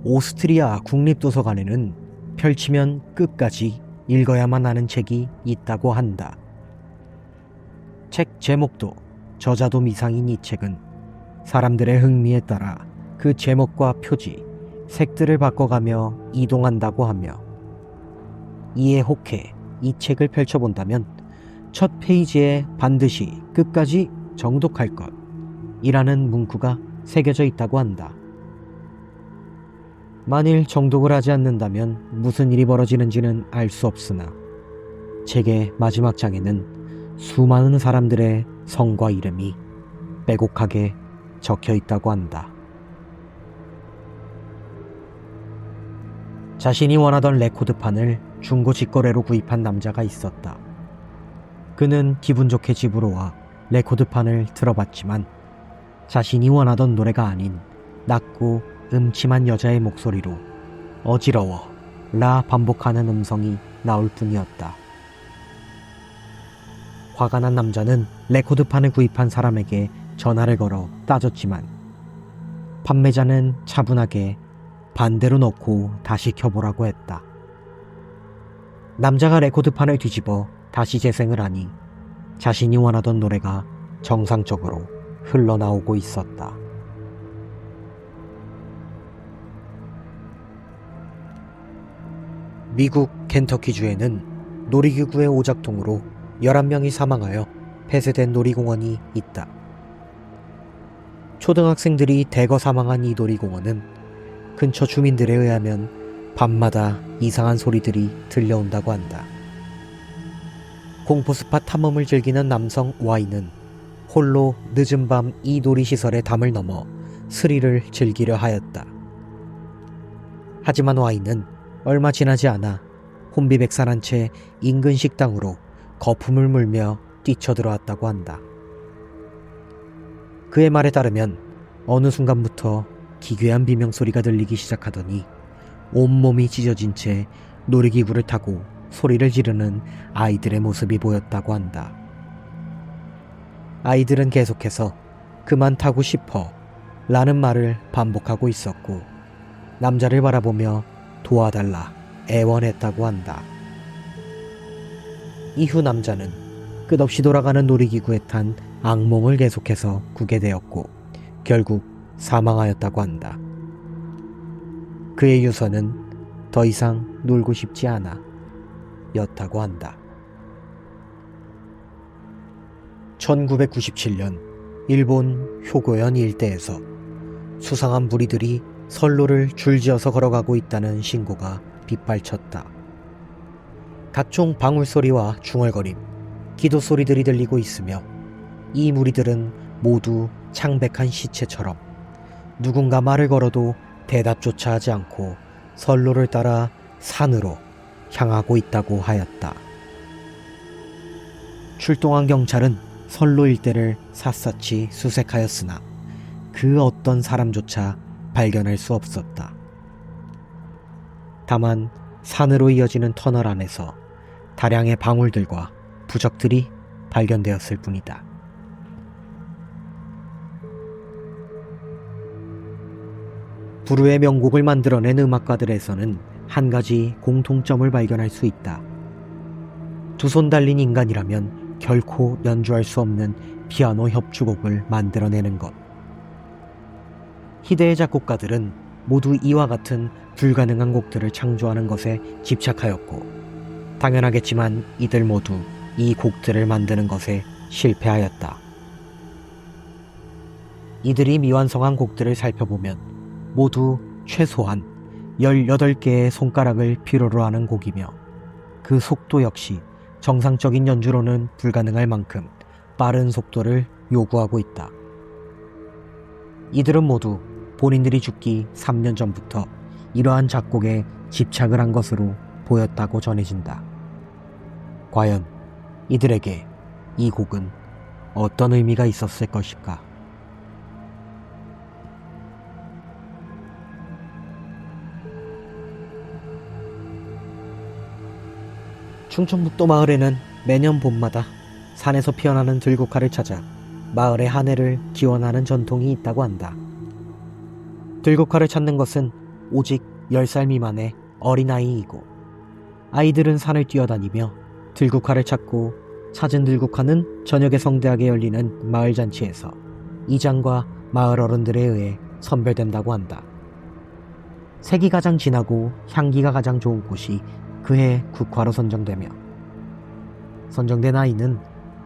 오스트리아 국립도서관에는 펼치면 끝까지 읽어야만 하는 책이 있다고 한다. 책 제목도 저자도 미상인 이 책은 사람들의 흥미에 따라 그 제목과 표지, 색들을 바꿔가며 이동한다고 하며, 이에 혹해 이 책을 펼쳐본다면 첫 페이지에 반드시 끝까지 정독할 것 이라는 문구가 새겨져 있다고 한다. 만일 정독을 하지 않는다면 무슨 일이 벌어지는지는 알 수 없으나 책의 마지막 장에는 수많은 사람들의 성과 이름이 빼곡하게 적혀 있다고 한다. 자신이 원하던 레코드판을 중고 직거래로 구입한 남자가 있었다. 그는 기분 좋게 집으로 와 레코드판을 들어봤지만 자신이 원하던 노래가 아닌 낮고 음침한 여자의 목소리로 어지러워 라 반복하는 음성이 나올 뿐이었다. 화가 난 남자는 레코드판을 구입한 사람에게 전화를 걸어 따졌지만 판매자는 차분하게 반대로 넣고 다시 켜보라고 했다. 남자가 레코드판을 뒤집어 다시 재생을 하니 자신이 원하던 노래가 정상적으로 흘러나오고 있었다. 미국 켄터키주에는 놀이기구의 오작동으로 11명이 사망하여 폐쇄된 놀이공원이 있다. 초등학생들이 대거 사망한 이 놀이공원은 근처 주민들에 의하면 밤마다 이상한 소리들이 들려온다고 한다. 공포스팟 탐험을 즐기는 남성 Y는 홀로 늦은 밤 이 놀이시설의 담을 넘어 스릴을 즐기려 하였다. 하지만 Y는 얼마 지나지 않아 혼비백산한 채 인근 식당으로 거품을 물며 뛰쳐들어왔다고 한다. 그의 말에 따르면 어느 순간부터 기괴한 비명소리가 들리기 시작하더니 온몸이 찢어진 채 놀이기구를 타고 소리를 지르는 아이들의 모습이 보였다고 한다. 아이들은 계속해서 그만 타고 싶어 라는 말을 반복하고 있었고 남자를 바라보며 도와달라 애원했다고 한다. 이후 남자는 끝없이 돌아가는 놀이기구에 탄 악몽을 계속해서 꾸게 되었고 결국 사망하였다고 한다. 그의 유서는 더 이상 놀고 싶지 않아 였다고 한다. 1997년 일본 효고현 일대에서 수상한 무리들이 선로를 줄지어서 걸어가고 있다는 신고가 빗발쳤다. 각종 방울소리와 중얼거림, 기도소리들이 들리고 있으며 이 무리들은 모두 창백한 시체처럼 누군가 말을 걸어도 대답조차 하지 않고 선로를 따라 산으로 향하고 있다고 하였다. 출동한 경찰은 선로 일대를 샅샅이 수색하였으나 그 어떤 사람조차 발견할 수 없었다. 다만 산으로 이어지는 터널 안에서 다량의 방울들과 부적들이 발견되었을 뿐이다. 불후의 명곡을 만들어낸 음악가들에서는 한 가지 공통점을 발견할 수 있다. 두 손 달린 인간이라면 결코 연주할 수 없는 피아노 협주곡을 만들어내는 것. 희대의 작곡가들은 모두 이와 같은 불가능한 곡들을 창조하는 것에 집착하였고 당연하겠지만 이들 모두 이 곡들을 만드는 것에 실패하였다. 이들이 미완성한 곡들을 살펴보면 모두 최소한 18개의 손가락을 필요로 하는 곡이며 그 속도 역시 정상적인 연주로는 불가능할 만큼 빠른 속도를 요구하고 있다. 이들은 모두 본인들이 죽기 3년 전부터 이러한 작곡에 집착을 한 것으로 보였다고 전해진다. 과연 이들에게 이 곡은 어떤 의미가 있었을 것일까? 충청북도 마을에는 매년 봄마다 산에서 피어나는 들국화를 찾아 마을의 한 해를 기원하는 전통이 있다고 한다. 들국화를 찾는 것은 오직 10살 미만의 어린아이이고, 아이들은 산을 뛰어다니며 들국화를 찾고, 찾은 들국화는 저녁에 성대하게 열리는 마을 잔치에서 이장과 마을 어른들에 의해 선별된다고 한다. 색이 가장 진하고 향기가 가장 좋은 꽃이 그해 국화로 선정되며, 선정된 아이는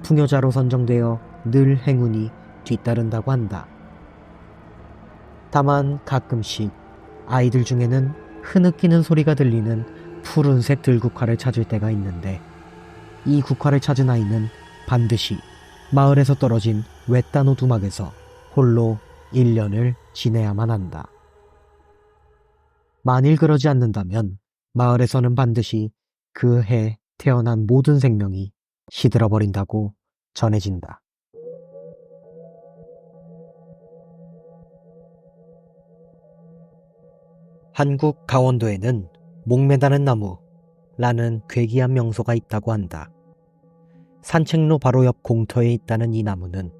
풍요자로 선정되어 늘 행운이 뒤따른다고 한다. 다만 가끔씩 아이들 중에는 흐느끼는 소리가 들리는 푸른색 들국화를 찾을 때가 있는데, 이 국화를 찾은 아이는 반드시 마을에서 떨어진 외딴 오두막에서 홀로 1년을 지내야만 한다. 만일 그러지 않는다면 마을에서는 반드시 그 해 태어난 모든 생명이 시들어버린다고 전해진다. 한국 강원도에는 목매다는 나무라는 괴기한 명소가 있다고 한다. 산책로 바로 옆 공터에 있다는 이 나무는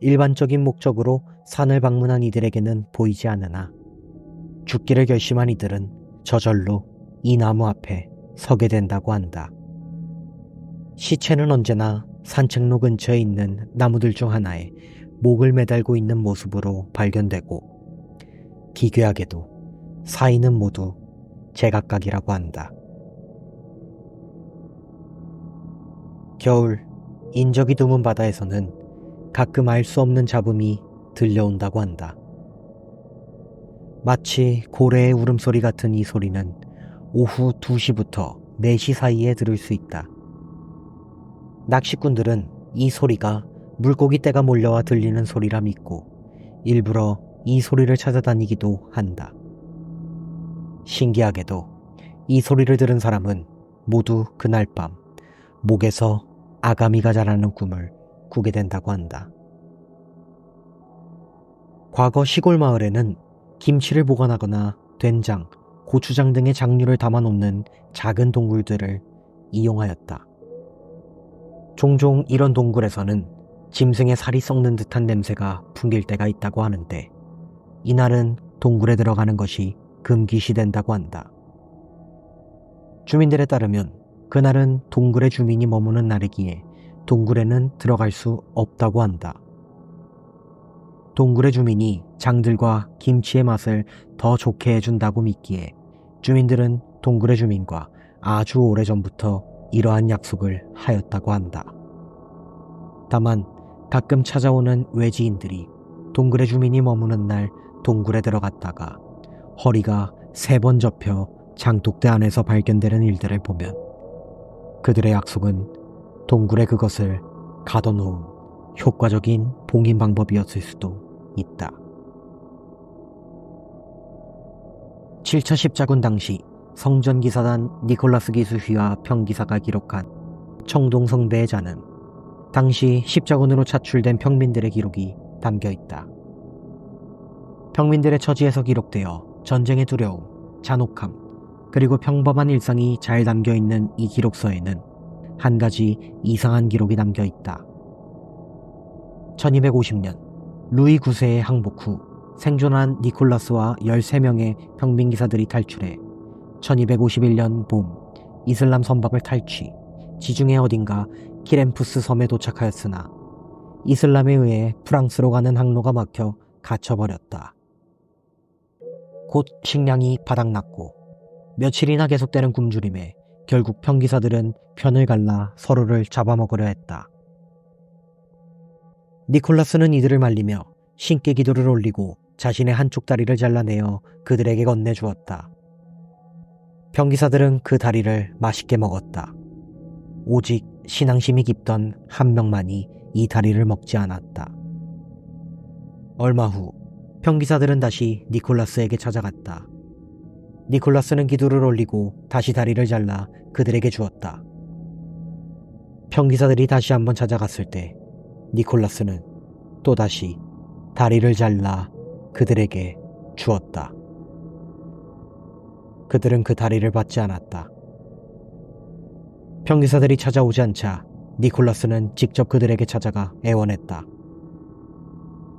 일반적인 목적으로 산을 방문한 이들에게는 보이지 않으나, 죽기를 결심한 이들은 저절로 이 나무 앞에 서게 된다고 한다. 시체는 언제나 산책로 근처에 있는 나무들 중 하나에 목을 매달고 있는 모습으로 발견되고, 기괴하게도 사인은 모두 제각각이라고 한다. 겨울 인적이 드문 바다에서는 가끔 알 수 없는 잡음이 들려온다고 한다. 마치 고래의 울음소리 같은 이 소리는 오후 2시부터 4시 사이에 들을 수 있다. 낚시꾼들은 이 소리가 물고기 떼가 몰려와 들리는 소리라 믿고 일부러 이 소리를 찾아다니기도 한다. 신기하게도 이 소리를 들은 사람은 모두 그날 밤 목에서 아가미가 자라는 꿈을 꾸게 된다고 한다. 과거 시골 마을에는 김치를 보관하거나 된장, 고추장 등의 장류를 담아놓는 작은 동굴들을 이용하였다. 종종 이런 동굴에서는 짐승의 살이 썩는 듯한 냄새가 풍길 때가 있다고 하는데, 이날은 동굴에 들어가는 것이 금기시된다고 한다. 주민들에 따르면 그날은 동굴의 주민이 머무는 날이기에 동굴에는 들어갈 수 없다고 한다. 동굴의 주민이 장들과 김치의 맛을 더 좋게 해준다고 믿기에 주민들은 동굴의 주민과 아주 오래전부터 이러한 약속을 하였다고 한다. 다만 가끔 찾아오는 외지인들이 동굴의 주민이 머무는 날 동굴에 들어갔다가 허리가 3번 접혀 장독대 안에서 발견되는 일들을 보면 그들의 약속은 동굴에 그것을 가둬놓은 효과적인 봉인 방법이었을 수도 있다. 7차 십자군 당시 성전기사단 니콜라스 기수휘와 평기사가 기록한 청동성대의 잔은 당시 십자군으로 차출된 평민들의 기록이 담겨있다. 평민들의 처지에서 기록되어 전쟁의 두려움, 잔혹함, 그리고 평범한 일상이 잘 담겨있는 이 기록서에는 한 가지 이상한 기록이 담겨있다. 1250년 루이 9세의 항복 후 생존한 니콜라스와 13명의 평민기사들이 탈출해 1251년 봄 이슬람 선박을 탈취, 지중해 어딘가 키렘푸스 섬에 도착하였으나 이슬람에 의해 프랑스로 가는 항로가 막혀 갇혀버렸다. 곧 식량이 바닥났고 며칠이나 계속되는 굶주림에 결국 평기사들은 편을 갈라 서로를 잡아먹으려 했다. 니콜라스는 이들을 말리며 신께 기도를 올리고 자신의 한쪽 다리를 잘라내어 그들에게 건네주었다. 평기사들은 그 다리를 맛있게 먹었다. 오직 신앙심이 깊던 한 명만이 이 다리를 먹지 않았다. 얼마 후 평기사들은 다시 니콜라스에게 찾아갔다. 니콜라스는 기도를 올리고 다시 다리를 잘라 그들에게 주었다. 평기사들이 다시 한번 찾아갔을 때 니콜라스는 또다시 다리를 잘라 그들에게 주었다. 그들은 그 다리를 받지 않았다. 평기사들이 찾아오지 않자 니콜라스는 직접 그들에게 찾아가 애원했다.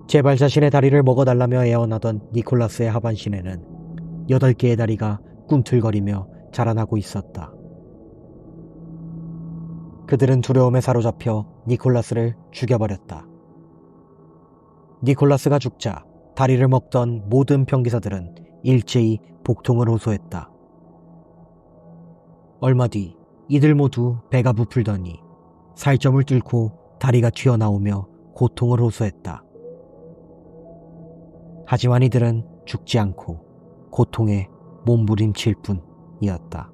제발 자신의 다리를 먹어달라며 애원하던 니콜라스의 하반신에는 8개의 다리가 꿈틀거리며 자라나고 있었다. 그들은 두려움에 사로잡혀 니콜라스를 죽여버렸다. 니콜라스가 죽자 다리를 먹던 모든 평기사들은 일제히 복통을 호소했다. 얼마 뒤 이들 모두 배가 부풀더니 살점을 뚫고 다리가 튀어나오며 고통을 호소했다. 하지만 이들은 죽지 않고 고통에 몸부림칠 뿐이었다.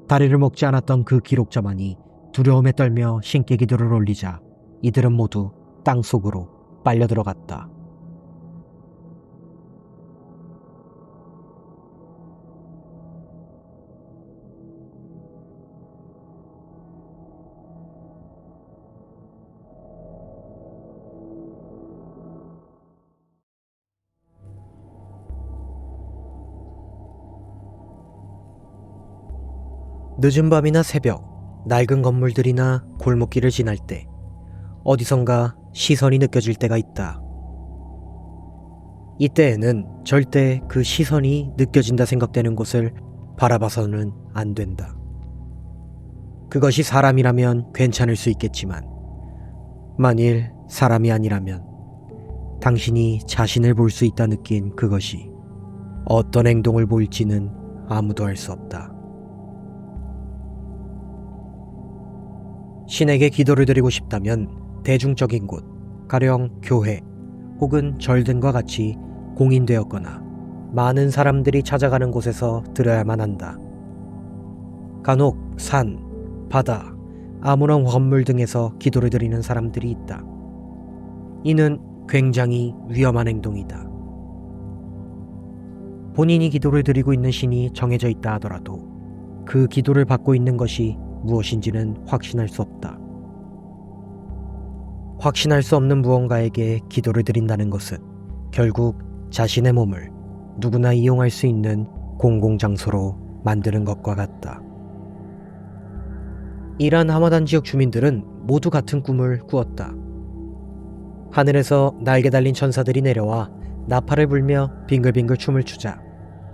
다리를 먹지 않았던 그 기록자만이 두려움에 떨며 신께 기도를 올리자 이들은 모두 땅속으로 빨려 들어갔다. 늦은 밤이나 새벽, 낡은 건물들이나 골목길을 지날 때 어디선가 시선이 느껴질 때가 있다. 이때에는 절대 그 시선이 느껴진다 생각되는 곳을 바라봐서는 안 된다. 그것이 사람이라면 괜찮을 수 있겠지만 만일 사람이 아니라면 당신이 자신을 볼 수 있다 느낀 그것이 어떤 행동을 보일지는 아무도 알 수 없다. 신에게 기도를 드리고 싶다면 대중적인 곳, 가령 교회 혹은 절 등과 같이 공인되었거나 많은 사람들이 찾아가는 곳에서 드려야만 한다. 간혹 산, 바다, 아무런 건물 등에서 기도를 드리는 사람들이 있다. 이는 굉장히 위험한 행동이다. 본인이 기도를 드리고 있는 신이 정해져 있다 하더라도 그 기도를 받고 있는 것이 무엇인지는 확신할 수 없다. 확신할 수 없는 무언가에게 기도를 드린다는 것은 결국 자신의 몸을 누구나 이용할 수 있는 공공장소로 만드는 것과 같다. 이란 하마단 지역 주민들은 모두 같은 꿈을 꾸었다. 하늘에서 날개 달린 천사들이 내려와 나팔을 불며 빙글빙글 춤을 추자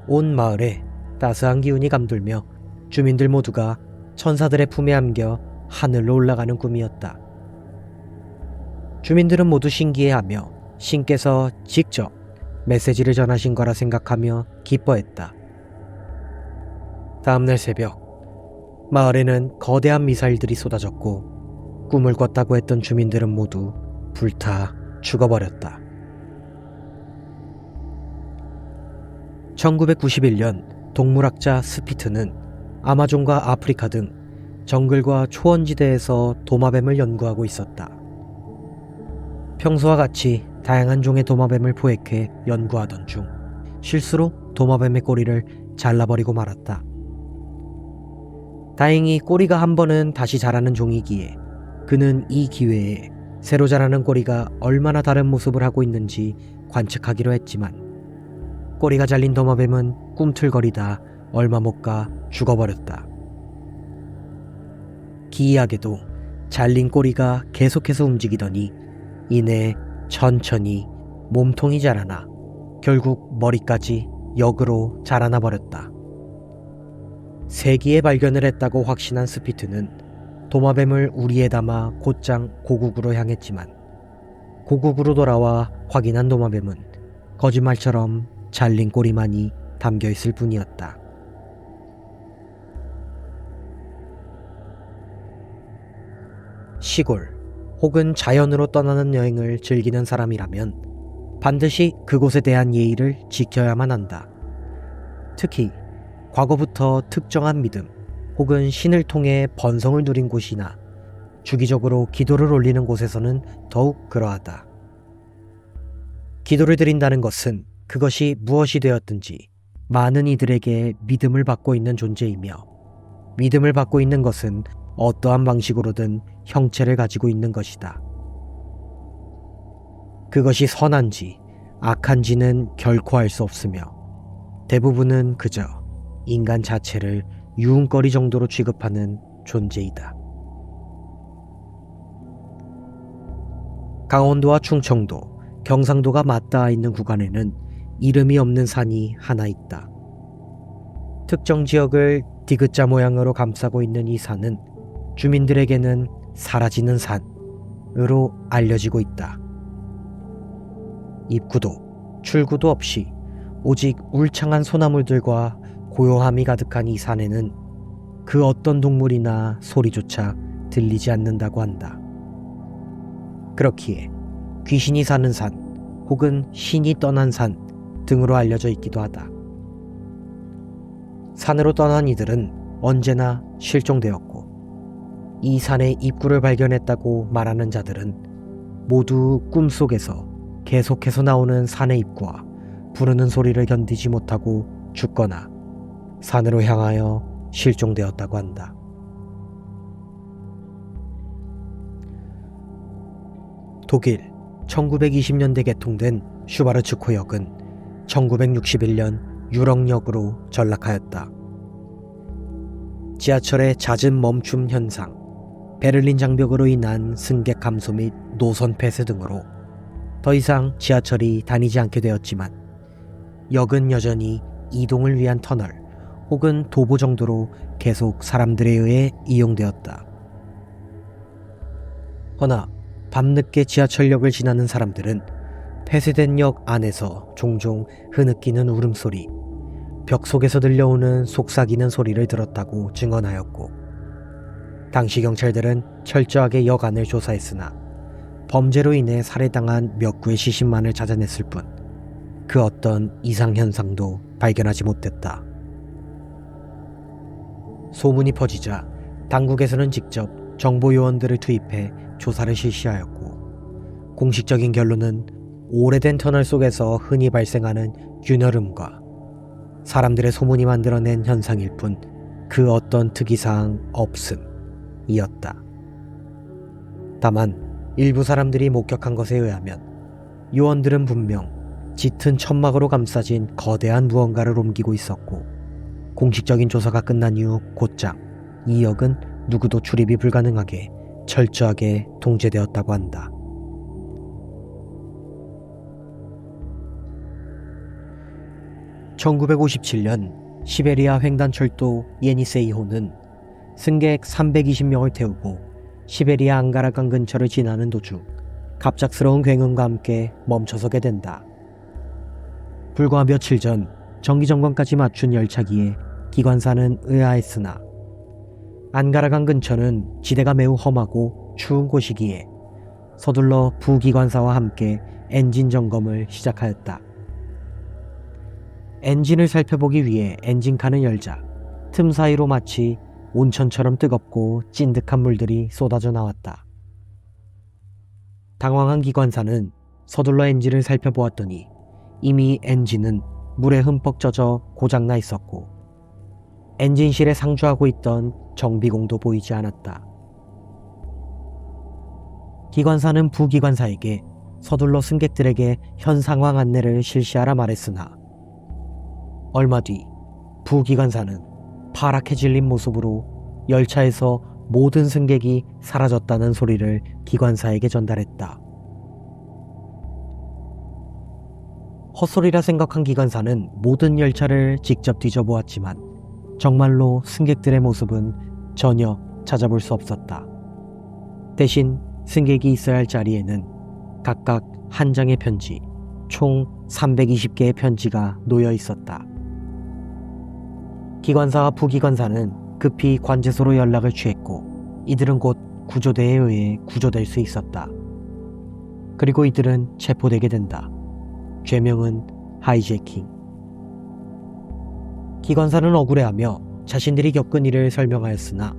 온 마을에 따스한 기운이 감돌며 주민들 모두가 천사들의 품에 안겨 하늘로 올라가는 꿈이었다. 주민들은 모두 신기해하며 신께서 직접 메시지를 전하신 거라 생각하며 기뻐했다. 다음날 새벽, 마을에는 거대한 미사일들이 쏟아졌고 꿈을 꿨다고 했던 주민들은 모두 불타 죽어버렸다. 1991년 동물학자 스피트는 아마존과 아프리카 등 정글과 초원지대에서 도마뱀을 연구하고 있었다. 평소와 같이 다양한 종의 도마뱀을 포획해 연구하던 중 실수로 도마뱀의 꼬리를 잘라버리고 말았다. 다행히 꼬리가 한 번은 다시 자라는 종이기에 그는 이 기회에 새로 자라는 꼬리가 얼마나 다른 모습을 하고 있는지 관측하기로 했지만 꼬리가 잘린 도마뱀은 꿈틀거리다 얼마 못 가 죽어버렸다. 기이하게도 잘린 꼬리가 계속해서 움직이더니 이내 천천히 몸통이 자라나 결국 머리까지 역으로 자라나 버렸다. 세기에 발견을 했다고 확신한 스피트는 도마뱀을 우리에 담아 곧장 고국으로 향했지만 고국으로 돌아와 확인한 도마뱀은 거짓말처럼 잘린 꼬리만이 담겨있을 뿐이었다. 시골 혹은 자연으로 떠나는 여행을 즐기는 사람이라면 반드시 그곳에 대한 예의를 지켜야만 한다. 특히 과거부터 특정한 믿음 혹은 신을 통해 번성을 누린 곳이나 주기적으로 기도를 올리는 곳에서는 더욱 그러하다. 기도를 드린다는 것은 그것이 무엇이 되었든지 많은 이들에게 믿음을 받고 있는 존재이며 믿음을 받고 있는 것은 어떠한 방식으로든 형체를 가지고 있는 것이다. 그것이 선한지 악한지는 결코 알 수 없으며 대부분은 그저 인간 자체를 유흥거리 정도로 취급하는 존재이다. 강원도와 충청도, 경상도가 맞닿아 있는 구간에는 이름이 없는 산이 하나 있다. 특정 지역을 디귿자 모양으로 감싸고 있는 이 산은 주민들에게는 사라지는 산으로 알려지고 있다. 입구도 출구도 없이 오직 울창한 소나무들과 고요함이 가득한 이 산에는 그 어떤 동물이나 소리조차 들리지 않는다고 한다. 그렇기에 귀신이 사는 산 혹은 신이 떠난 산 등으로 알려져 있기도 하다. 산으로 떠난 이들은 언제나 실종되었고 이 산의 입구를 발견했다고 말하는 자들은 모두 꿈속에서 계속해서 나오는 산의 입구와 부르는 소리를 견디지 못하고 죽거나 산으로 향하여 실종되었다고 한다. 독일 1920년대 개통된 슈바르츠코역은 1961년 유럽역으로 전락하였다. 지하철의 잦은 멈춤 현상, 베를린 장벽으로 인한 승객 감소 및 노선 폐쇄 등으로 더 이상 지하철이 다니지 않게 되었지만 역은 여전히 이동을 위한 터널 혹은 도보 정도로 계속 사람들에 의해 이용되었다. 허나 밤늦게 지하철역을 지나는 사람들은 폐쇄된 역 안에서 종종 흐느끼는 울음소리, 벽 속에서 들려오는 속삭이는 소리를 들었다고 증언하였고 당시 경찰들은 철저하게 역 안을 조사했으나 범죄로 인해 살해당한 몇 구의 시신만을 찾아냈을 뿐 그 어떤 이상현상도 발견하지 못했다. 소문이 퍼지자 당국에서는 직접 정보요원들을 투입해 조사를 실시하였고 공식적인 결론은 오래된 터널 속에서 흔히 발생하는 균열음과 사람들의 소문이 만들어낸 현상일 뿐 그 어떤 특이사항 없음이었다. 다만 일부 사람들이 목격한 것에 의하면 요원들은 분명 짙은 천막으로 감싸진 거대한 무언가를 옮기고 있었고 공식적인 조사가 끝난 이후 곧장 이 역은 누구도 출입이 불가능하게 철저하게 통제되었다고 한다. (1957년) 시베리아 횡단철도 예니세이호는 승객 320명을 태우고 시베리아 앙가라강 근처를 지나는 도중 갑작스러운 굉음과 함께 멈춰서게 된다. 불과 며칠 전 정기점검까지 맞춘 열차기에 기관사는 의아했으나 앙가라강 근처는 지대가 매우 험하고 추운 곳이기에 서둘러 부기관사와 함께 엔진 점검을 시작하였다. 엔진을 살펴보기 위해 엔진칸을 열자 틈 사이로 마치 온천처럼 뜨겁고 찐득한 물들이 쏟아져 나왔다. 당황한 기관사는 서둘러 엔진을 살펴보았더니 이미 엔진은 물에 흠뻑 젖어 고장나 있었고 엔진실에 상주하고 있던 정비공도 보이지 않았다. 기관사는 부기관사에게 서둘러 승객들에게 현 상황 안내를 실시하라 말했으나 얼마 뒤 부기관사는 파랗게 질린 모습으로 열차에서 모든 승객이 사라졌다는 소리를 기관사에게 전달했다. 헛소리라 생각한 기관사는 모든 열차를 직접 뒤져보았지만 정말로 승객들의 모습은 전혀 찾아볼 수 없었다. 대신 승객이 있어야 할 자리에는 각각 한 장의 편지, 총 320개의 편지가 놓여 있었다. 기관사와 부기관사는 급히 관제소로 연락을 취했고 이들은 곧 구조대에 의해 구조될 수 있었다. 그리고 이들은 체포되게 된다. 죄명은 하이제킹. 기관사는 억울해하며 자신들이 겪은 일을 설명하였으나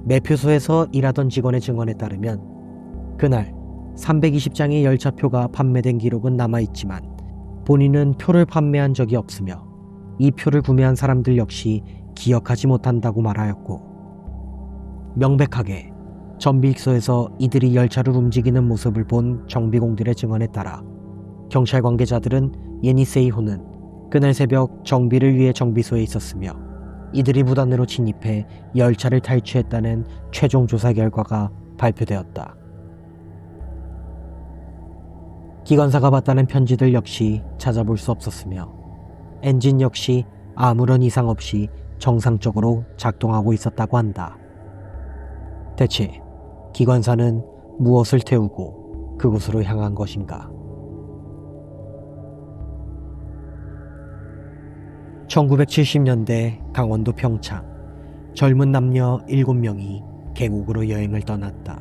매표소에서 일하던 직원의 증언에 따르면 그날 320장의 열차표가 판매된 기록은 남아있지만 본인은 표를 판매한 적이 없으며 이 표를 구매한 사람들 역시 기억하지 못한다고 말하였고 명백하게 정비소에서 이들이 열차를 움직이는 모습을 본 정비공들의 증언에 따라 경찰 관계자들은 예니세이호는 그날 새벽 정비를 위해 정비소에 있었으며 이들이 무단으로 침입해 열차를 탈취했다는 최종 조사 결과가 발표되었다. 기관사가 봤다는 편지들 역시 찾아볼 수 없었으며 엔진 역시 아무런 이상 없이 정상적으로 작동하고 있었다고 한다. 대체 기관사는 무엇을 태우고 그곳으로 향한 것인가? 1970년대 강원도 평창, 젊은 남녀 7명이 계곡으로 여행을 떠났다.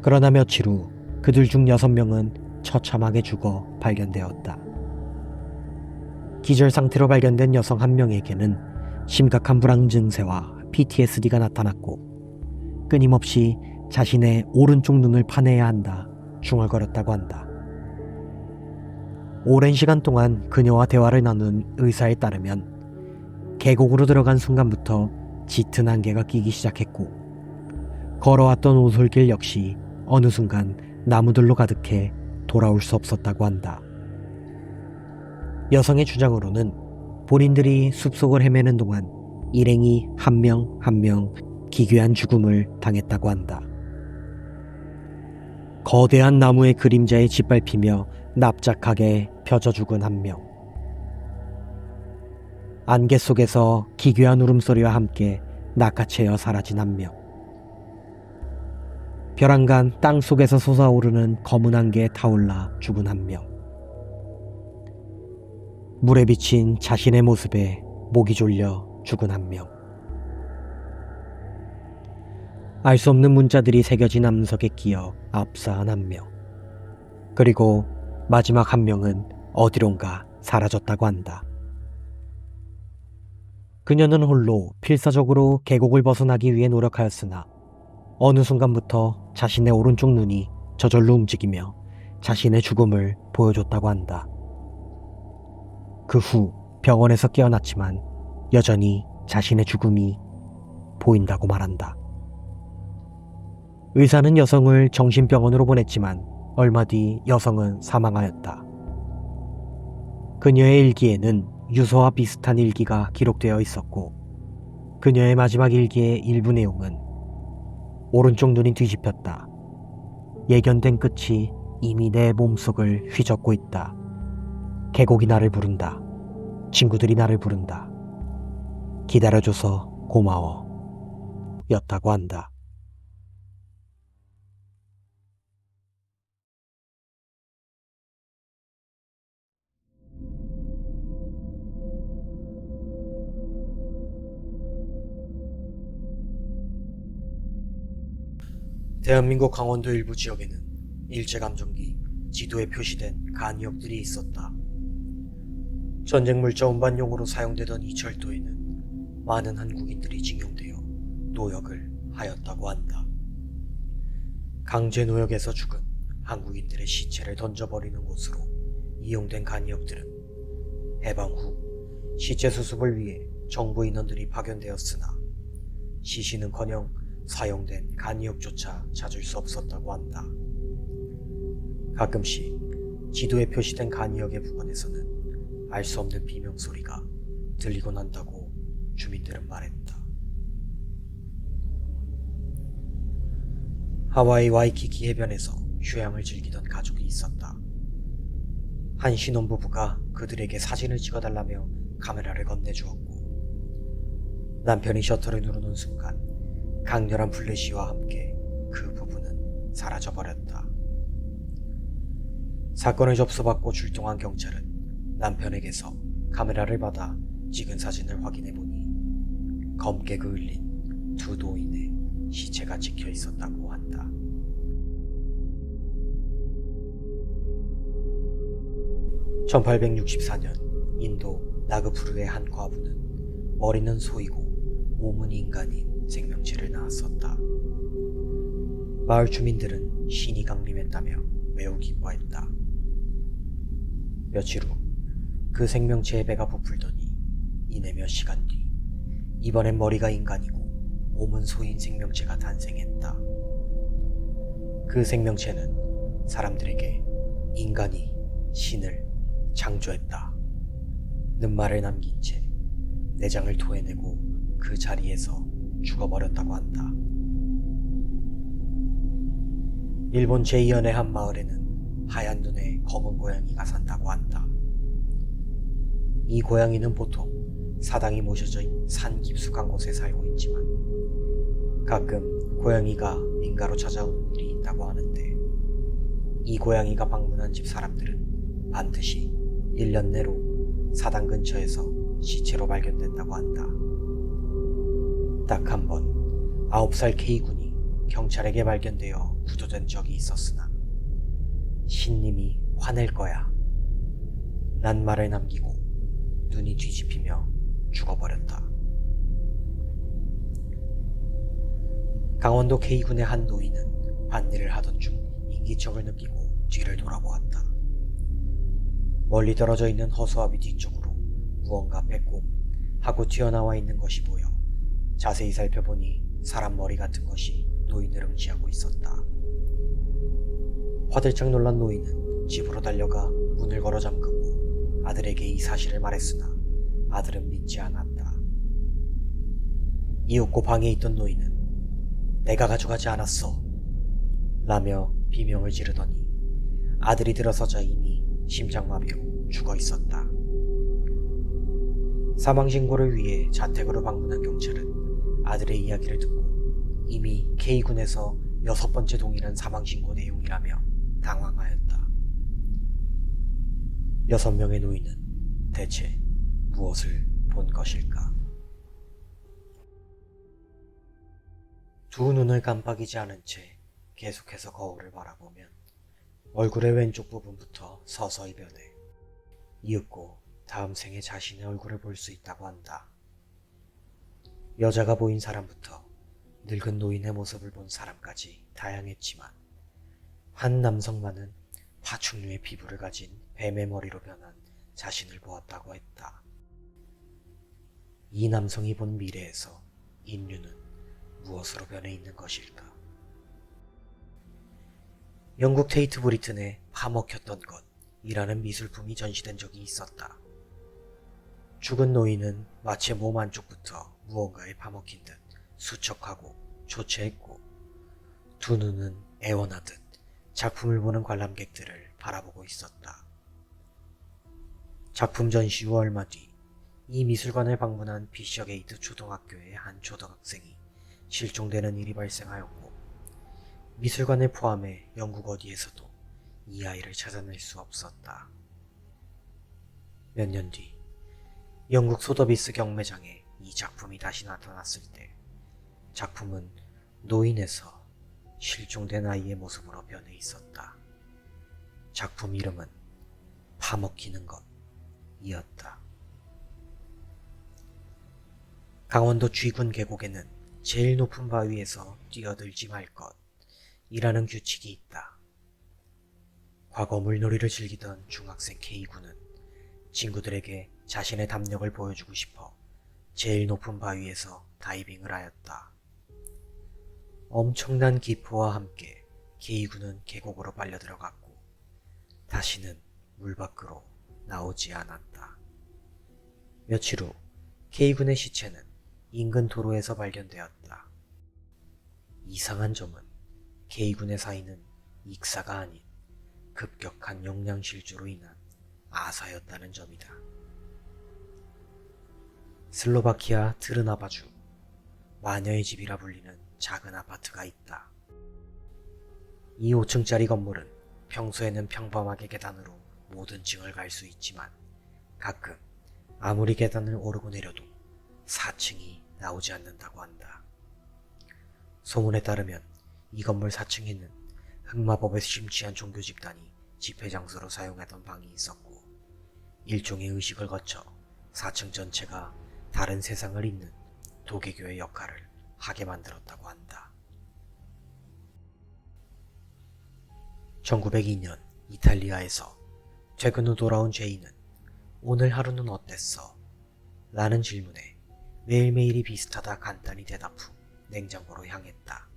그러나 며칠 후 그들 중 6명은 처참하게 죽어 발견되었다. 기절 상태로 발견된 여성 1명에게는 심각한 불안 증세와 PTSD가 나타났고 끊임없이 자신의 오른쪽 눈을 파내야 한다 중얼거렸다고 한다. 오랜 시간 동안 그녀와 대화를 나눈 의사에 따르면 계곡으로 들어간 순간부터 짙은 안개가 끼기 시작했고 걸어왔던 오솔길 역시 어느 순간 나무들로 가득해 돌아올 수 없었다고 한다. 여성의 주장으로는 본인들이 숲속을 헤매는 동안 일행이 한 명 한 명 기괴한 죽음을 당했다고 한다. 거대한 나무의 그림자에 짓밟히며 납작하게 펴져 죽은 1명. 안개 속에서 기괴한 울음소리와 함께 낚아채어 사라진 1명. 벼랑간 땅 속에서 솟아오르는 검은 안개에 타올라 죽은 1명. 물에 비친 자신의 모습에 목이 졸려 죽은 1명. 알 수 없는 문자들이 새겨진 암석에 끼어 압사한 1명. 그리고 마지막 1명은 어디론가 사라졌다고 한다. 그녀는 홀로 필사적으로 계곡을 벗어나기 위해 노력하였으나 어느 순간부터 자신의 오른쪽 눈이 저절로 움직이며 자신의 죽음을 보여줬다고 한다. 그 후 병원에서 깨어났지만 여전히 자신의 죽음이 보인다고 말한다. 의사는 여성을 정신병원으로 보냈지만 얼마 뒤 여성은 사망하였다. 그녀의 일기에는 유서와 비슷한 일기가 기록되어 있었고 그녀의 마지막 일기의 일부 내용은 오른쪽 눈이 뒤집혔다. 예견된 끝이 이미 내 몸속을 휘젓고 있다. 계곡이 나를 부른다. 친구들이 나를 부른다. 기다려줘서 고마워. 였다고 한다. 대한민국 강원도 일부 지역에는 일제감정기 지도에 표시된 간이역들이 있었다. 전쟁 물자 운반용으로 사용되던 이 철도에는 많은 한국인들이 징용되어 노역을 하였다고 한다. 강제 노역에서 죽은 한국인들의 시체를 던져버리는 곳으로 이용된 간이역들은 해방 후 시체 수습을 위해 정부 인원들이 파견되었으나 시신은커녕 사용된 간이역조차 찾을 수 없었다고 한다. 가끔씩 지도에 표시된 간이역의 부근에서는 알 수 없는 비명소리가 들리곤 한다고 주민들은 말했다. 하와이 와이키키 해변에서 휴양을 즐기던 가족이 있었다. 한 신혼부부가 그들에게 사진을 찍어달라며 카메라를 건네주었고 남편이 셔터를 누르는 순간 강렬한 플래시와 함께 그 부부는 사라져버렸다. 사건을 접수받고 출동한 경찰은 남편에게서 카메라를 받아 찍은 사진을 확인해보니 검게 그을린 2도인의 시체가 찍혀 있었다고 한다. (1864년) 인도 나그푸르의 한 과부는 머리는 소이고 몸은 인간인 생명체를 낳았었다. 마을 주민들은 신이 강림했다며 매우 기뻐했다. 며칠 후 그 생명체의 배가 부풀더니 이내 몇 시간 뒤 이번엔 머리가 인간이고 몸은 소인 생명체가 탄생했다. 그 생명체는 사람들에게 인간이 신을 창조했다 는 말을 남긴 채 내장을 토해내고 그 자리에서 죽어버렸다고 한다. 일본 제2현의 한 마을에는 하얀 눈의 검은 고양이가 산다고 한다. 이 고양이는 보통 사당이 모셔져 있는 산 깊숙한 곳에 살고 있지만 가끔 고양이가 민가로 찾아오는 일이 있다고 하는데, 이 고양이가 방문한 집 사람들은 반드시 1년 내로 사당 근처에서 시체로 발견된다고 한다. 딱 한 번 9살 K군이 경찰에게 발견되어 구조된 적이 있었으나 신님이 화낼 거야 난 말을 남기고 눈이 뒤집히며 죽어버렸다. 강원도 K군의 한 노인은 밭일을 하던 중 인기척을 느끼고 뒤를 돌아보았다. 멀리 떨어져 있는 허수아비 뒤쪽으로 무언가 빼꼼 하고 튀어나와 있는 것이 보여 자세히 살펴보니 사람 머리 같은 것이 노인을 응시하고 있었다. 화들짝 놀란 노인은 집으로 달려가 문을 걸어 잠그고 아들에게 이 사실을 말했으나 아들은 믿지 않았다. 이윽고 방에 있던 노인은 내가 가져가지 않았어 라며 비명을 지르더니 아들이 들어서자 이미 심장마비로 죽어 있었다. 사망신고를 위해 자택으로 방문한 경찰은 아들의 이야기를 듣고 이미 K군에서 6번째 동일한 사망신고 내용이라며 당황하였다. 6명의 노인은 대체 무엇을 본 것일까? 두 눈을 깜빡이지 않은 채 계속해서 거울을 바라보면 얼굴의 왼쪽 부분부터 서서히 변해 이윽고 다음 생에 자신의 얼굴을 볼 수 있다고 한다. 여자가 보인 사람부터 늙은 노인의 모습을 본 사람까지 다양했지만 한 남성만은 파충류의 피부를 가진 뱀의 머리로 변한 자신을 보았다고 했다. 이 남성이 본 미래에서 인류는 무엇으로 변해 있는 것일까? 영국 테이트 브리튼에 파먹혔던 것이라는 미술품이 전시된 적이 있었다. 죽은 노인은 마치 몸 안쪽부터 무언가에 파먹힌 듯 수척하고 초췌했고 두 눈은 애원하듯 작품을 보는 관람객들을 바라보고 있었다. 작품 전시 후 얼마 뒤 이 미술관을 방문한 피셔게이트 초등학교의 한 초등학생이 실종되는 일이 발생하였고 미술관을 포함해 영국 어디에서도 이 아이를 찾아낼 수 없었다. 몇 년 뒤 영국 소더비스 경매장에 이 작품이 다시 나타났을 때 작품은 노인에서 실종된 아이의 모습으로 변해 있었다. 작품 이름은 파먹히는 것이었다. 강원도 쥐군 계곡에는 제일 높은 바위에서 뛰어들지 말 것이라는 규칙이 있다. 과거 물놀이를 즐기던 중학생 K군은 친구들에게 자신의 담력을 보여주고 싶어 제일 높은 바위에서 다이빙을 하였다. 엄청난 기포와 함께 K군은 계곡으로 빨려 들어갔고 다시는 물 밖으로 나오지 않았다. 며칠 후 K군의 시체는 인근 도로에서 발견되었다. 이상한 점은 K군의 사인은 익사가 아닌 급격한 영양실조로 인한 아사였다는 점이다. 슬로바키아 트르나바주 마녀의 집이라 불리는 작은 아파트가 있다. 이 5층짜리 건물은 평소에는 평범하게 계단으로 모든 층을 갈 수 있지만 가끔 아무리 계단을 오르고 내려도 4층이 나오지 않는다고 한다. 소문에 따르면 이 건물 4층에는 흑마법에 심취한 종교 집단이 집회 장소로 사용하던 방이 있었고 일종의 의식을 거쳐 4층 전체가 다른 세상을 잇는 도개교의 역할을 하게 만들었다고 한다. 1902년 이탈리아에서 퇴근 후 돌아온 제이는 오늘 하루는 어땠어? 라는 질문에 매일매일이 비슷하다 간단히 대답 후 냉장고로 향했다.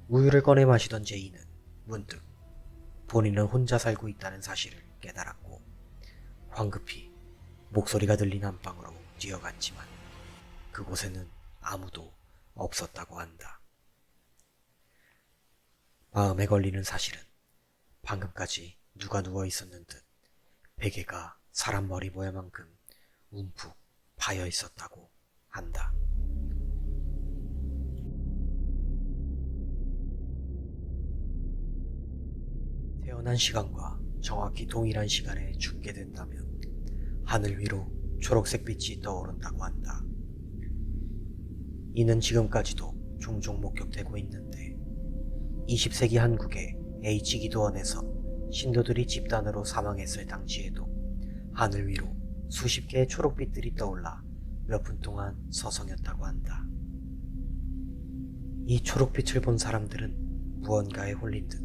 우유를 꺼내 마시던 제이는 문득 본인은 혼자 살고 있다는 사실을 깨달았고 황급히 목소리가 들린 안방으로 뛰어갔지만 그곳에는 아무도 없었다고 한다. 마음에 걸리는 사실은 방금까지 누가 누워 있었는 듯 베개가 사람 머리 모양만큼 움푹 파여 있었다고 한다. 태어난 시간과 정확히 동일한 시간에 죽게 된다면 하늘 위로 초록색 빛이 떠오른다고 한다. 이는 지금까지도 종종 목격되고 있는데 20세기 한국의 H기도원에서 신도들이 집단으로 사망했을 당시에도 하늘 위로 수십 개의 초록빛들이 떠올라 몇 분 동안 서성였다고 한다. 이 초록빛을 본 사람들은 무언가에 홀린 듯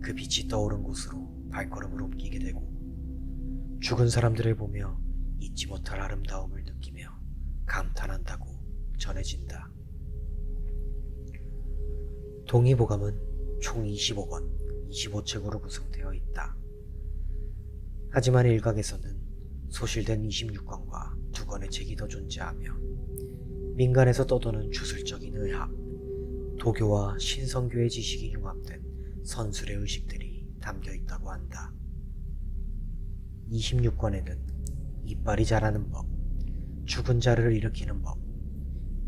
그 빛이 떠오른 곳으로 발걸음을 옮기게 되고 죽은 사람들을 보며 잊지 못할 아름다움을 느끼며 감탄한다고 전해진다. 동의보감은 총 25권, 25책으로 구성되어 있다. 하지만 일각에서는 소실된 26권과 2권의 책이 더 존재하며 민간에서 떠도는 주술적인 의학, 도교와 신성교의 지식이 융합된 선술의 의식들이 담겨 있다고 한다. 26권에는 이빨이 자라는 법, 죽은 자를 일으키는 법,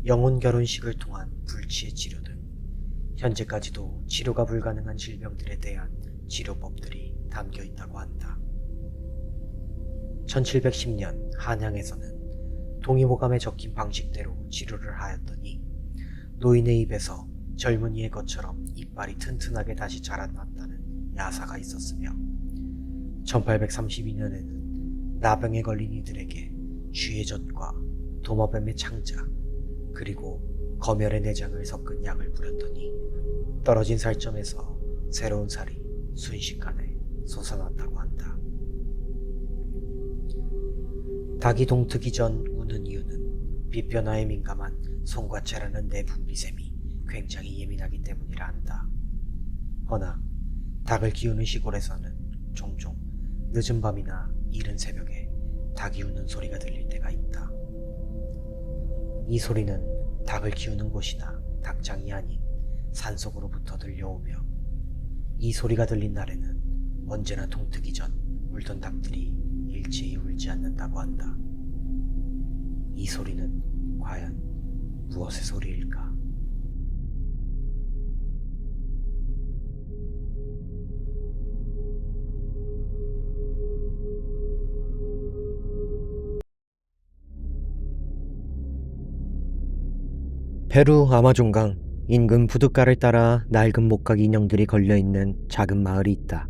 영혼 결혼식을 통한 불치의 치료 등 현재까지도 치료가 불가능한 질병들에 대한 치료법들이 담겨 있다고 한다. 1710년 한양에서는 동의보감에 적힌 방식대로 치료를 하였더니 노인의 입에서 젊은이의 것처럼 이빨이 튼튼하게 다시 자라났다는 야사가 있었으며 1832년에는 나병에 걸린 이들에게 쥐의 젖과 도마뱀의 창자 그리고 검열의 내장을 섞은 약을 뿌렸더니 떨어진 살점에서 새로운 살이 순식간에 솟아났다고 한다. 닭이 동트기 전 우는 이유는 빛 변화에 민감한 송과체라는 내분비샘이 굉장히 예민하기 때문이라 한다. 허나 닭을 키우는 시골에서는 종종 늦은 밤이나 이른 새벽에 닭이 우는 소리가 들릴 때가 있다. 이 소리는 닭을 키우는 곳이나 닭장이 아닌 산속으로부터 들려오며 이 소리가 들린 날에는 언제나 동트기 전 울던 닭들이 일제히 울지 않는다고 한다. 이 소리는 과연 무엇의 소리일까? 페루 아마존강 인근 부둣가를 따라 낡은 목각 인형들이 걸려있는 작은 마을이 있다.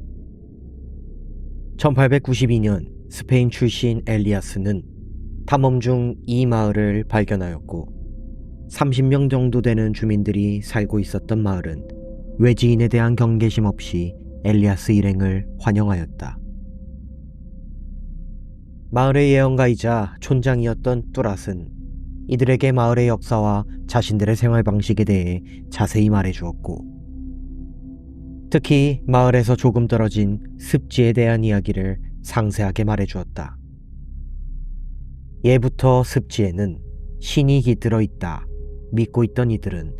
1892년 스페인 출신 엘리아스는 탐험 중 이 마을을 발견하였고 30명 정도 되는 주민들이 살고 있었던 마을은 외지인에 대한 경계심 없이 엘리아스 일행을 환영하였다. 마을의 예언가이자 촌장이었던 뚜랏은 이들에게 마을의 역사와 자신들의 생활 방식에 대해 자세히 말해주었고 특히 마을에서 조금 떨어진 습지에 대한 이야기를 상세하게 말해주었다. 예부터 습지에는 신이 깃들어 있다 믿고 있던 이들은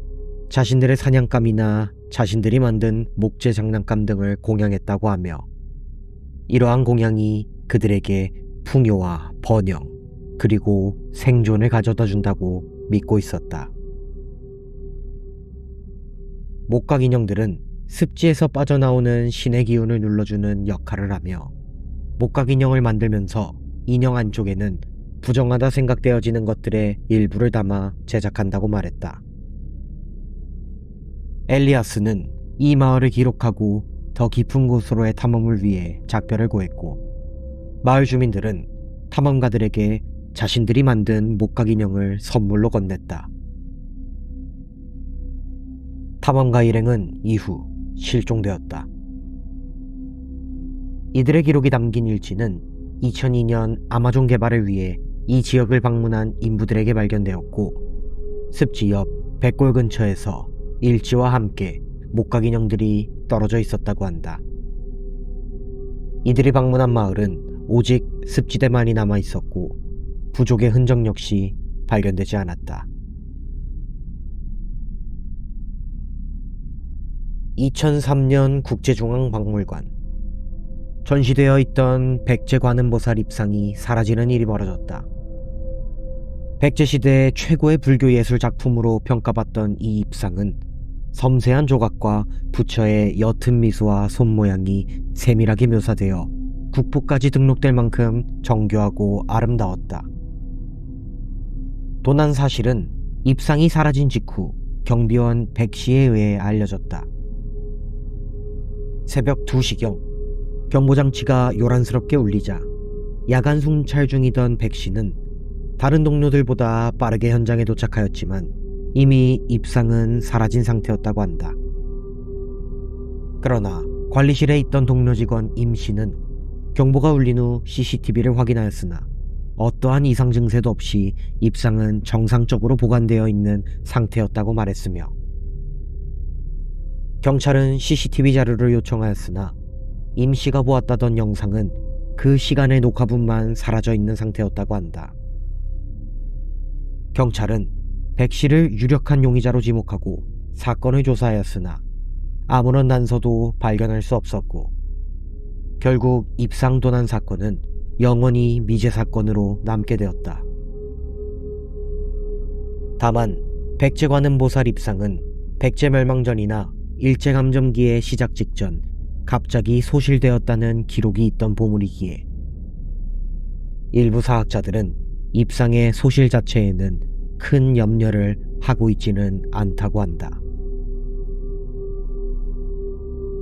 자신들의 사냥감이나 자신들이 만든 목재 장난감 등을 공양했다고 하며 이러한 공양이 그들에게 풍요와 번영 그리고 생존을 가져다 준다고 믿고 있었다. 목각 인형들은 습지에서 빠져나오는 신의 기운을 눌러주는 역할을 하며 목각 인형을 만들면서 인형 안쪽에는 부정하다 생각되어지는 것들의 일부를 담아 제작한다고 말했다. 엘리아스는 이 마을을 기록하고 더 깊은 곳으로의 탐험을 위해 작별을 고했고 마을 주민들은 탐험가들에게 자신들이 만든 목각 인형을 선물로 건넸다. 탐험가 일행은 이후 실종되었다. 이들의 기록이 담긴 일지는 2002년 아마존 개발을 위해 이 지역을 방문한 인부들에게 발견되었고 습지 옆 백골 근처에서 일지와 함께 목각 인형들이 떨어져 있었다고 한다. 이들이 방문한 마을은 오직 습지대만이 남아 있었고 부족의 흔적 역시 발견되지 않았다. 2003년 국제중앙박물관. 전시되어 있던 백제관음보살 입상이 사라지는 일이 벌어졌다. 백제시대 최고의 불교예술 작품으로 평가받던 이 입상은 섬세한 조각과 부처의 옅은 미소와 손모양이 세밀하게 묘사되어 국보까지 등록될 만큼 정교하고 아름다웠다. 도난 사실은 입상이 사라진 직후 경비원 백씨에 의해 알려졌다. 새벽 2시경 경보장치가 요란스럽게 울리자 야간 순찰 중이던 백씨는 다른 동료들보다 빠르게 현장에 도착하였지만 이미 입상은 사라진 상태였다고 한다. 그러나 관리실에 있던 동료 직원 임씨는 경보가 울린 후 CCTV를 확인하였으나 어떠한 이상 증세도 없이 입상은 정상적으로 보관되어 있는 상태였다고 말했으며, 경찰은 CCTV 자료를 요청하였으나 임씨가 보았다던 영상은 그 시간의 녹화분만 사라져 있는 상태였다고 한다. 경찰은 백씨를 유력한 용의자로 지목하고 사건을 조사하였으나 아무런 단서도 발견할 수 없었고, 결국 입상 도난 사건은 영원히 미제 사건으로 남게 되었다. 다만 백제관음보살 입상은 백제멸망전이나 일제감점기의 시작 직전 갑자기 소실되었다는 기록이 있던 보물이기에 일부 사학자들은 입상의 소실 자체에는 큰 염려를 하고 있지는 않다고 한다.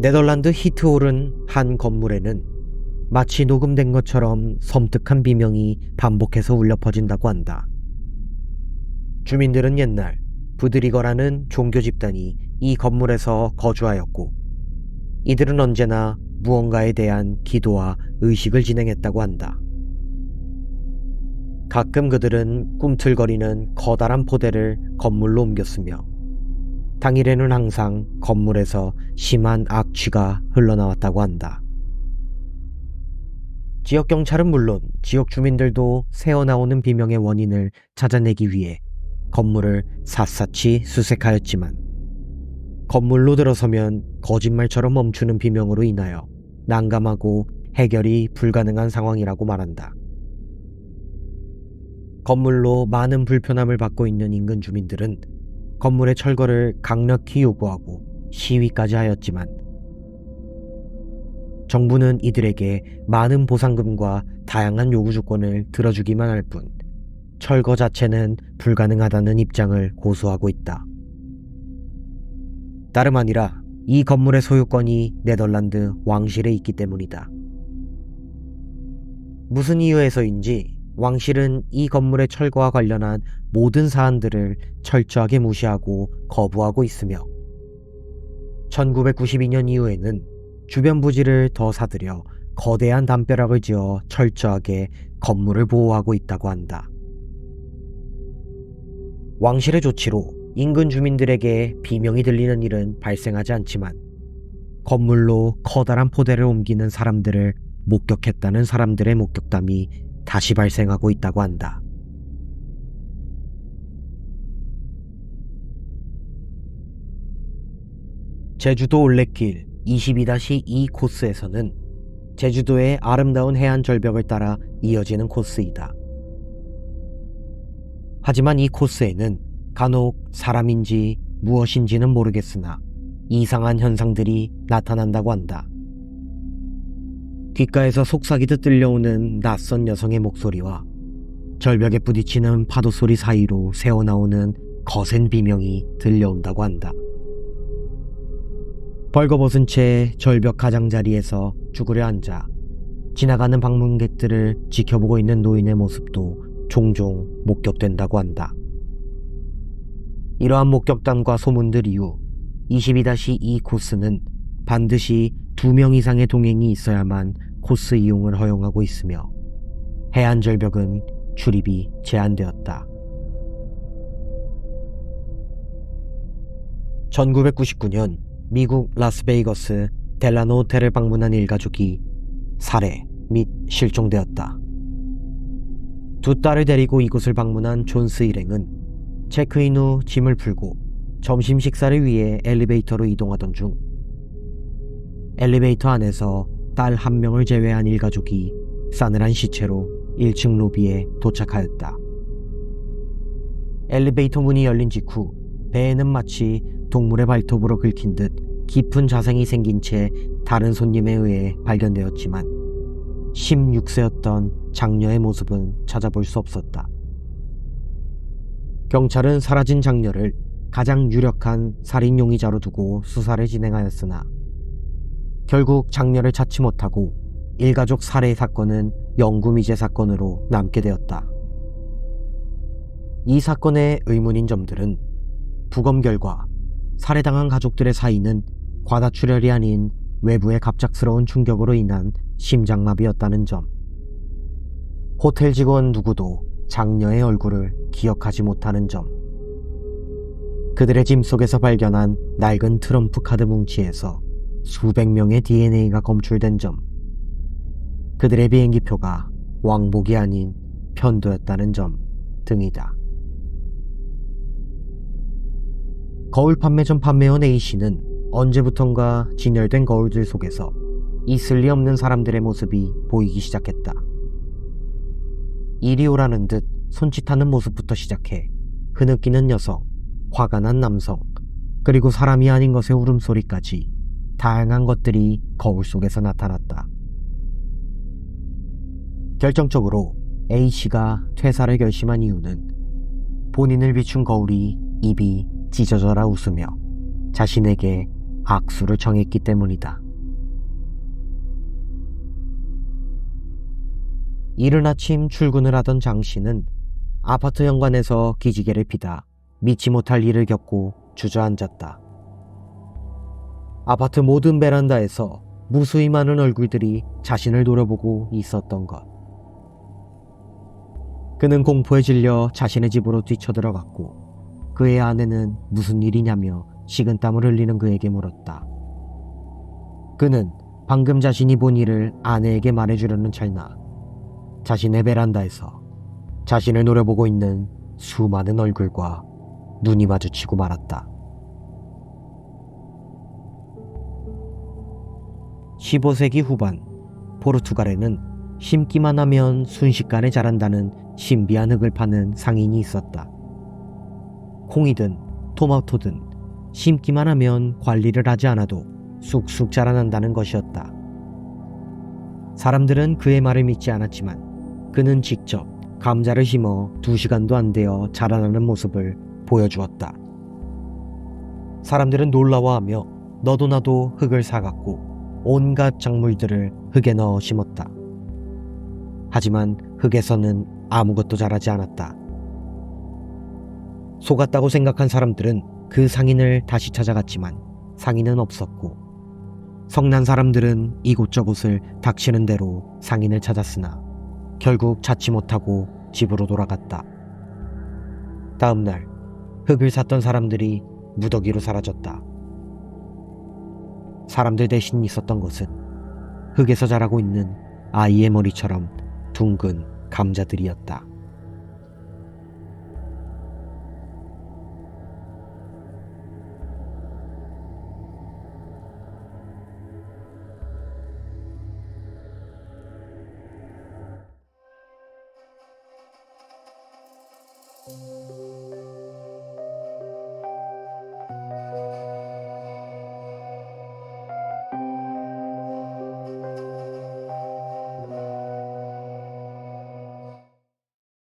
네덜란드 히트홀은 한 건물에는 마치 녹음된 것처럼 섬뜩한 비명이 반복해서 울려 퍼진다고 한다. 주민들은 옛날 부드리거라는 종교 집단이 이 건물에서 거주하였고, 이들은 언제나 무언가에 대한 기도와 의식을 진행했다고 한다. 가끔 그들은 꿈틀거리는 커다란 포대를 건물로 옮겼으며, 당일에는 항상 건물에서 심한 악취가 흘러나왔다고 한다. 지역경찰은 물론 지역 주민들도 새어나오는 비명의 원인을 찾아내기 위해 건물을 샅샅이 수색하였지만, 건물로 들어서면 거짓말처럼 멈추는 비명으로 인하여 난감하고 해결이 불가능한 상황이라고 말한다. 건물로 많은 불편함을 받고 있는 인근 주민들은 건물의 철거를 강력히 요구하고 시위까지 하였지만, 정부는 이들에게 많은 보상금과 다양한 요구 조건을 들어주기만 할 뿐 철거 자체는 불가능하다는 입장을 고수하고 있다. 다름 아니라 이 건물의 소유권이 네덜란드 왕실에 있기 때문이다. 무슨 이유에서인지 왕실은 이 건물의 철거와 관련한 모든 사안들을 철저하게 무시하고 거부하고 있으며, 1992년 이후에는 주변 부지를 더 사들여 거대한 담벼락을 지어 철저하게 건물을 보호하고 있다고 한다. 왕실의 조치로 인근 주민들에게 비명이 들리는 일은 발생하지 않지만, 건물로 커다란 포대를 옮기는 사람들을 목격했다는 사람들의 목격담이 다시 발생하고 있다고 한다. 제주도 올레길 22-2 코스에서는 제주도의 아름다운 해안 절벽을 따라 이어지는 코스이다. 하지만 이 코스에는 간혹 사람인지 무엇인지는 모르겠으나 이상한 현상들이 나타난다고 한다. 귓가에서 속삭이듯 들려오는 낯선 여성의 목소리와 절벽에 부딪히는 파도 소리 사이로 새어나오는 거센 비명이 들려온다고 한다. 벌거벗은 채 절벽 가장자리에서 쭈그려 앉아 지나가는 방문객들을 지켜보고 있는 노인의 모습도 종종 목격된다고 한다. 이러한 목격담과 소문들 이후 22-2 코스는 반드시 2명 이상의 동행이 있어야만 코스 이용을 허용하고 있으며, 해안 절벽은 출입이 제한되었다. 1999년 미국 라스베이거스 델라노 호텔을 방문한 일가족이 살해 및 실종되었다. 두 딸을 데리고 이곳을 방문한 존스 일행은 체크인 후 짐을 풀고 점심 식사를 위해 엘리베이터로 이동하던 중 엘리베이터 안에서 딸 한 명을 제외한 일가족이 싸늘한 시체로 1층 로비에 도착하였다. 엘리베이터 문이 열린 직후 배에는 마치 동물의 발톱으로 긁힌 듯 깊은 자생이 생긴 채 다른 손님에 의해 발견되었지만 16세였던 장녀의 모습은 찾아볼 수 없었다. 경찰은 사라진 장녀를 가장 유력한 살인 용의자로 두고 수사를 진행하였으나 결국 장녀를 찾지 못하고 일가족 살해 사건은 영구미제 사건으로 남게 되었다. 이 사건의 의문인 점들은 부검 결과 살해당한 가족들의 사이는 과다출혈이 아닌 외부의 갑작스러운 충격으로 인한 심장마비였다는 점, 호텔 직원 누구도 장녀의 얼굴을 기억하지 못하는 점, 그들의 짐 속에서 발견한 낡은 트럼프 카드 뭉치에서 수백 명의 DNA가 검출된 점, 그들의 비행기표가 왕복이 아닌 편도였다는 점 등이다. 거울 판매점 판매원 A씨는 언제부턴가 진열된 거울들 속에서 있을 리 없는 사람들의 모습이 보이기 시작했다. 이리 오라는 듯 손짓하는 모습부터 시작해 흐느끼는 녀석, 화가 난 남성, 그리고 사람이 아닌 것의 울음소리까지 다양한 것들이 거울 속에서 나타났다. 결정적으로 A씨가 퇴사를 결심한 이유는 본인을 비춘 거울이 입이 찢어져라 웃으며 자신에게 악수를 청했기 때문이다. 이른 아침 출근을 하던 장 씨는 아파트 현관에서 기지개를 피다 믿지 못할 일을 겪고 주저앉았다. 아파트 모든 베란다에서 무수히 많은 얼굴들이 자신을 노려보고 있었던 것. 그는 공포에 질려 자신의 집으로 뛰쳐들어갔고 그의 아내는 무슨 일이냐며 식은땀을 흘리는 그에게 물었다. 그는 방금 자신이 본 일을 아내에게 말해주려는 찰나 자신의 베란다에서 자신을 노려보고 있는 수많은 얼굴과 눈이 마주치고 말았다. 15세기 후반 포르투갈에는 심기만 하면 순식간에 자란다는 신비한 흙을 파는 상인이 있었다. 콩이든 토마토든 심기만 하면 관리를 하지 않아도 쑥쑥 자라난다는 것이었다. 사람들은 그의 말을 믿지 않았지만 그는 직접 감자를 심어 2시간도 안 되어 자라나는 모습을 보여주었다. 사람들은 놀라워하며 너도 나도 흙을 사갔고 온갖 작물들을 흙에 넣어 심었다. 하지만 흙에서는 아무것도 자라지 않았다. 속았다고 생각한 사람들은 그 상인을 다시 찾아갔지만 상인은 없었고 성난 사람들은 이곳저곳을 닥치는 대로 상인을 찾았으나 결국 찾지 못하고 집으로 돌아갔다. 다음 날 흙을 샀던 사람들이 무더기로 사라졌다. 사람들 대신 있었던 것은 흙에서 자라고 있는 아이의 머리처럼 둥근 감자들이었다.